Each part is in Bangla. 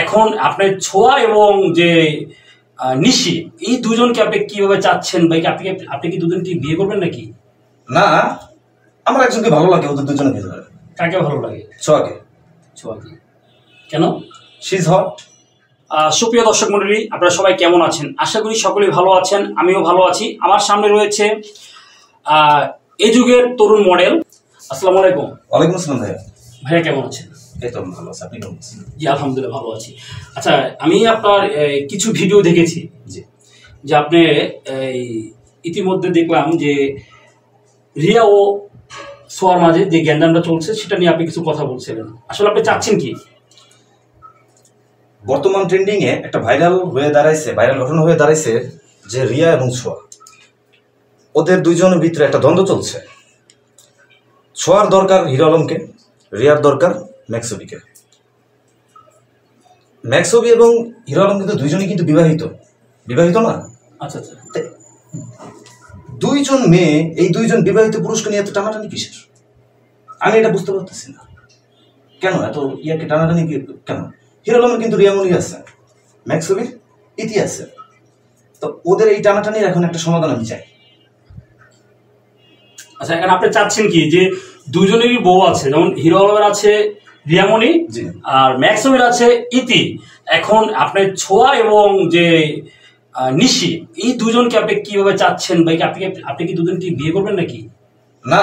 এখন আপনার ছোঁয়া এবং যে নিশি এই দুজনকে আপনি কিভাবে চাচ্ছেন ভাই? আপনি কি দুজনকে বিয়ে করবেন নাকি? না, আমার একজনকে ভালো লাগে, ওদের দুজনে বিয়ে হবে। কাকে ভালো লাগে? ছোঁয়াকে। ছোঁয়াকে কেন? She is hot. সুপ্রিয় দর্শক মণ্ডলী, আপনারা সবাই কেমন আছেন? আশা করি সকলেই ভালো আছেন, আমিও ভালো আছি। আমার সামনে রয়েছে এই যুগের তরুণ মডেল। আসসালামু আলাইকুম। ওয়ালাইকুম আসসালাম ভাইয়া। ভাইয়া কেমন আছেন? এই তো ভালো আছি, আপনি কেমন আছেন? জি আলহামদুলিল্লাহ ভালো আছি। আচ্ছা, আমি আপনার কিছু ভিডিও দেখেছি যে আপনি ইতিমধ্যে দেখলাম যে রিয়া ও সোয়ার মাঝে যে গ্যাঞ্জামটা চলছে সেটা নিয়ে আপনি কিছু কথা বলছিলেন। আসলে আপনি চাচ্ছেন কি? বর্তমান ট্রেন্ডিং এ একটা ভাইরাল ঘটনা হয়ে দাঁড়াইছে যে রিয়া এবং ছোঁয়া, ওদের দুইজনের ভিতরে একটা দ্বন্দ্ব চলছে। ছোঁয়ার দরকার হিরো আলমকে, রিয়ার দরকার ম্যাক্সবিকে। ম্যাক্সবি এবং হিরো আলম কিন্তু দুইজনই কিন্তু বিবাহিত না? আচ্ছা আচ্ছা। দুইজন মেয়ে, এই দুইজন বিবাহিত পুরুষকে নিয়ে এত টানাটানি কিসের? আমি এটা বুঝতে পারতেছি না। কেন এত ইয়াকে টানাটানি কেন? হিরো আলমের কিন্তু রিয়ামণি আছে, ম্যাক্সবির ইতি আছে, তো ওদের এই টানাটানির এখন একটা সমাধান আমি চাই। আচ্ছা, এখন আপনি চাচ্ছেন কি যে দুজনেরই বউ আছে, যেমন হিরো আলমের আছে রিয়ামণি আর ম্যাক্সবির আছে ইতি। এখন আপনার ছোঁয়া এবং যে নিশি এই দুজনকে আপনি কিভাবে চাচ্ছেন ভাই? আপনি কি দুজনকে বিয়ে করবেন নাকি? না,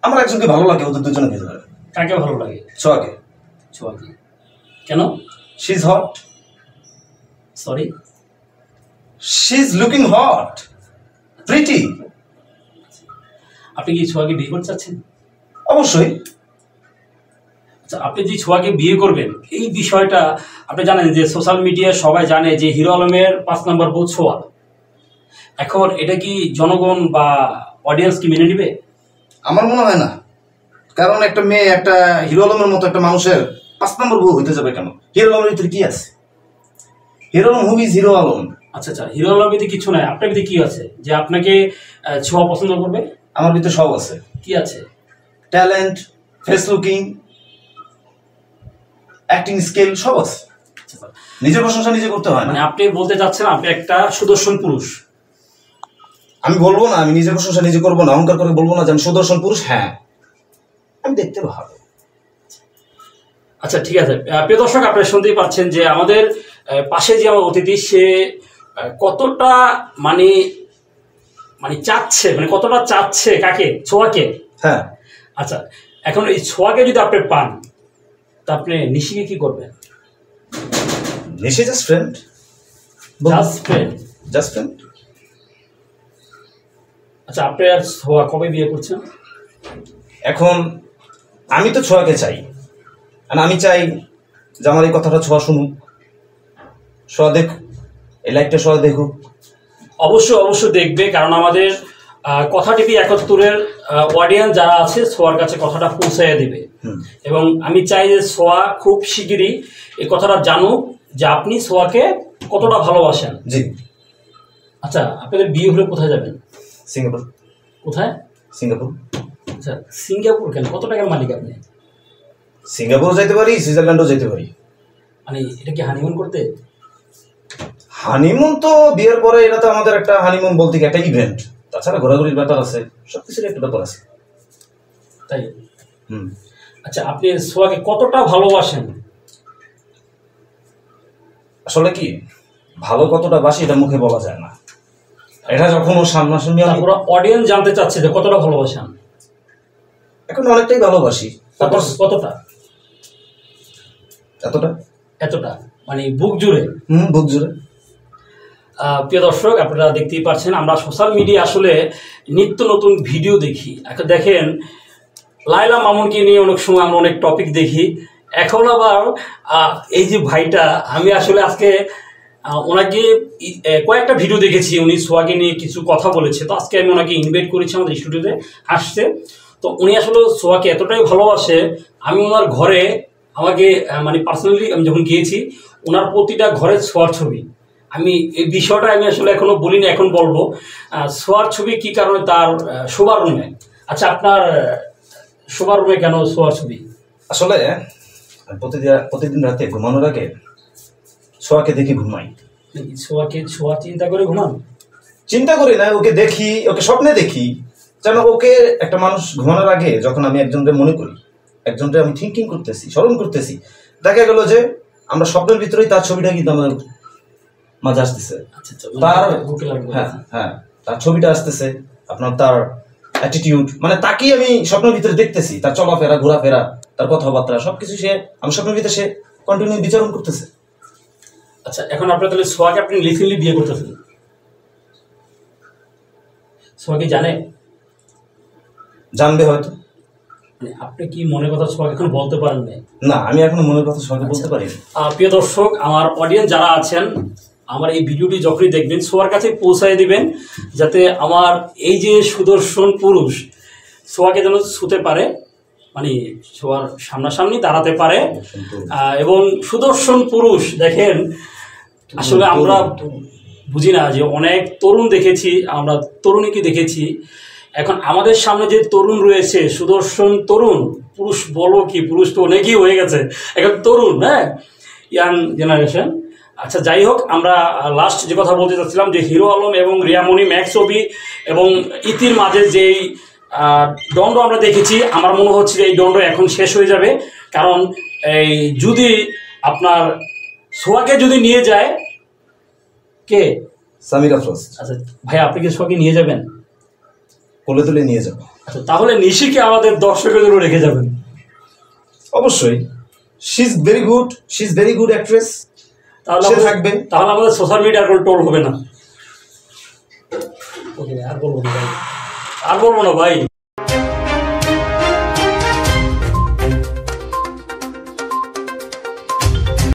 আমার একজনকে ভালো লাগে, ওদের দুজনে বিয়ে হবে। কাকে ভালো লাগে? ছোঁয়াকে। ছোঁয়াকে কেন? She is hot. Sorry, she is looking hot, pretty. আপনি কি ছোঁয়াকে বিয়ে করতে চাচ্ছেন? অবশ্যই। আচ্ছা, আপনি যে ছোঁয়াকে বিয়ে করবেন এই বিষয়টা আপনি জানেন যে সোশ্যাল মিডিয়ায় সবাই জানে যে হিরো আলমের 5 নম্বর বউ ছোঁয়া। এখন এটা কি জনগণ বা অডিয়েন্স কি মেনে নিবে? আমার মনে হয় না, কারণ একটা মেয়ে একটা হিরো আলমের মতো একটা মানুষের 5 নম্বর বউ হইতে যাবে কেন? হিরো আলমের ভিতরে কি আছে? Hero Alam who's hero Alam. আচ্ছা আচ্ছা, হিরো আলমের ভিতরে কিছু নাই, আপনার ভিতরে কি আছে যে আপনাকে ছোঁয়া পছন্দ করবে? আমার ভিতরে সব আছে। কি আছে? Talent, face looking, acting skill সব আছে। নিজের প্রশংসা নিজে করতে হয় না। মানে আপনি বলতে চাচ্ছেন আপনি একটা সুদর্শন পুরুষ? আমি বলবো না আমি নিজের প্রশংসা নিজে করবো না, অহংকার করে বলবো না যে আমি সুদর্শন পুরুষ। হ্যাঁ, আমি দেখতে ভালো। আচ্ছা ঠিক আছে। প্রিয় দর্শক, আপনারা শুনতেই পাচ্ছেন যে আমাদের পাশে যে আমার অতিথি সে কতটা মানে চাচ্ছে, মানে কতটা চাচ্ছে কাকে? ছোঁয়াকে। হ্যাঁ। আচ্ছা, এখন এই ছোঁয়াকে যদি আপনি পান তা আপনি নিশিকে কি করবেন? নিশি জাস্ট ফ্রেন্ড। Just friend. আচ্ছা, আপনি আর ছোঁয়া কবে বিয়ে করছেন? এখন আমি তো ছোঁয়াকে চাই, আর আমি চাই যে আমার এই কথাটা ছোঁয়া শুনুক, ছোঁয়া দেখ, এই লাইভটা ছোঁয়া দেখুক। অবশ্যই দেখবে, কারণ আমাদের কথা টিভি 71-এর অডিয়েন্স যারা আছে ছোঁয়ার কাছে কথাটা পৌঁছাইয়া দেবে। এবং আমি চাই যে ছোঁয়া খুব শিগগিরই এই কথাটা জানুক যে আপনি ছোঁয়াকে কতটা ভালোবাসেন। জি। আচ্ছা, আপনাদের বিয়ে হলে কোথায় যাবেন? সিঙ্গাপুর। কোথায়? সিঙ্গাপুর। আচ্ছা, সিঙ্গাপুর কেন? কত টাকার মালিক আপনি? সিঙ্গাপুরও যাইতে পারি, সুইজারল্যান্ডও যেতে পারি। মানে এটা কি হানিমুন করতে? হানিমুন তো বিয়ের পরে, এটা তো আমাদের একটা হানিমুন বলতে কি একটা ইভেন্ট, তাছাড়া ঘোরাঘুরির ব্যাপার আছে, সবকিছুর একটা ব্যাপার আছে। তাই? আচ্ছা, আপনি ছোঁয়াকে কতটা ভালোবাসেন? আসলে কি ভালো কতটা বাসি এটা মুখে বলা যায় না, এটা যখন ও সামনাসামনি। অডিয়েন্স জানতে চাচ্ছে যে কতটা ভালোবাসেন। এখন অনেকটাই ভালোবাসি। তারপর কতটা? এতটা মানে বুক জুড়ে? বুক জুড়ে। প্রিয় দর্শক, আপনারা দেখতেই পাচ্ছেন আমরা সোশ্যাল মিডিয়া আসলে নিত্য নতুন ভিডিও দেখি। এখন দেখেন লায়লা মামুনকে নিয়ে অনেক সময় আমরা অনেক টপিক দেখি। এখন আবার এই যে ভাইটা, আমি আসলে আজকে ওনাকে কয়েকটা ভিডিও দেখেছি, উনি ছোঁয়াকে নিয়ে কিছু কথা বলেছে, তো আজকে আমি ওনাকে ইনভাইট করেছি আমাদের স্টুডিওতে আসছে। তো উনি আসলে ছোঁয়াকে এতটাই ভালোবাসে, আমি ওনার ঘরে আমাকে মানে পার্সোনালি আমি যখন গিয়েছি ওনার প্রতিটা ঘরের ছোঁয়ার ছবি। আমি এই বিষয়টা আমি আসলে এখনো বলিনি, এখন বলবো। ছোঁয়ার ছবি কি কারণে তার শোবার রুমে। আচ্ছা, আপনার শোবার রুমে কেন ছোঁয়ার ছবি? আসলে প্রতিদিন রাতে ঘুমানোর আগে ছোঁয়াকে দেখে ঘুমাই। ছোঁয়া চিন্তা করে ঘুমান? চিন্তা করি না, ওকে দেখি, ওকে স্বপ্নে দেখি। যেন ওকে একটা মানুষ ঘুমানোর আগে যখন আমি একজনকে মনে করি, একজনকে আমি থিঙ্কিং করতেছি, স্মরণ করতেছি, দেখা গেল যে আমরা স্বপ্নের ভিতরেই তার ছবিটা কিন্তু আমার মাঝে আসতেছে। তার হ্যাঁ হ্যাঁ তার ছবিটা আসতেছে, আপনার তার অ্যাটিটিউড, মানে তাকেই আমি স্বপ্নের ভিতরে দেখতেছি, তার চলাফেরা, ঘোরাফেরা, তার কথাবার্তা সবকিছু সে আমি স্বপ্নের ভিতরে সে কন্টিনিউ বিচারণ করতেছে। আচ্ছা, এখন আপনার তাহলে ছোঁয়াকে আপনি রিসেন্টলি বিয়ে করতেছেন, ছোঁয়া কি জানে? জানবে হয়তো। মানে আপনি কি মনের কথা ছোঁয়াকে এখন বলতে পারেন না, আমি এখনো মনের কথা ছোঁয়াকে বলতে পারি। প্রিয় দর্শক, আমার অডিয়েন্স যারা আছেন, আমার এই ভিডিওটি যখনই দেখবেন ছোঁয়ার কাছে পৌঁছায় দিবেন, যাতে আমার এই যে সুদর্শন পুরুষ ছোঁয়াকে যেন ছুতে পারে, মানে ছোঁয়ার সামনাসামনি দাঁড়াতে পারে। এবং সুদর্শন পুরুষ দেখেন, আসলে আমরা বুঝি না যে অনেক তরুণ দেখেছি, আমরা তরুণীকে দেখেছি। এখন আমাদের সামনে যে তরুণ রয়েছে, সুদর্শন তরুণ পুরুষ, বলবো কি, পুরুষ তো অনেকই হয়ে গেছে, এখন তরুণ, হ্যাঁ, ইয়াং জেনারেশন। আচ্ছা, যাই হোক, আমরা লাস্ট যে কথা বলতে চাচ্ছিলাম যে হিরো আলম এবং রিয়ামণি, ম্যাক্স ছবি এবং ইতির মাঝে যেই দণ্ড আমরা দেখেছি, আমার মনে হচ্ছে যে এই দণ্ড এখন শেষ হয়ে যাবে। কারণ এই যদি আপনার ছোঁয়াকে যদি নিয়ে যায় কে? সামির আফরোজ। আচ্ছা ভাই, আপনি কি ছোঁয়াকে নিয়ে যাবেন? কোলে তুলে নিয়ে যাবো। আচ্ছা, তাহলে নিশিকে আমাদের দর্শকের জন্য রেখে যাবেন? অবশ্যই, she is very good, she is very good actress. তাহলে থাকবে, তাহলে আমাদের সোশ্যাল মিডিয়ার কোনো টোল হবে না। ওকে, আর বলবো না ভাই।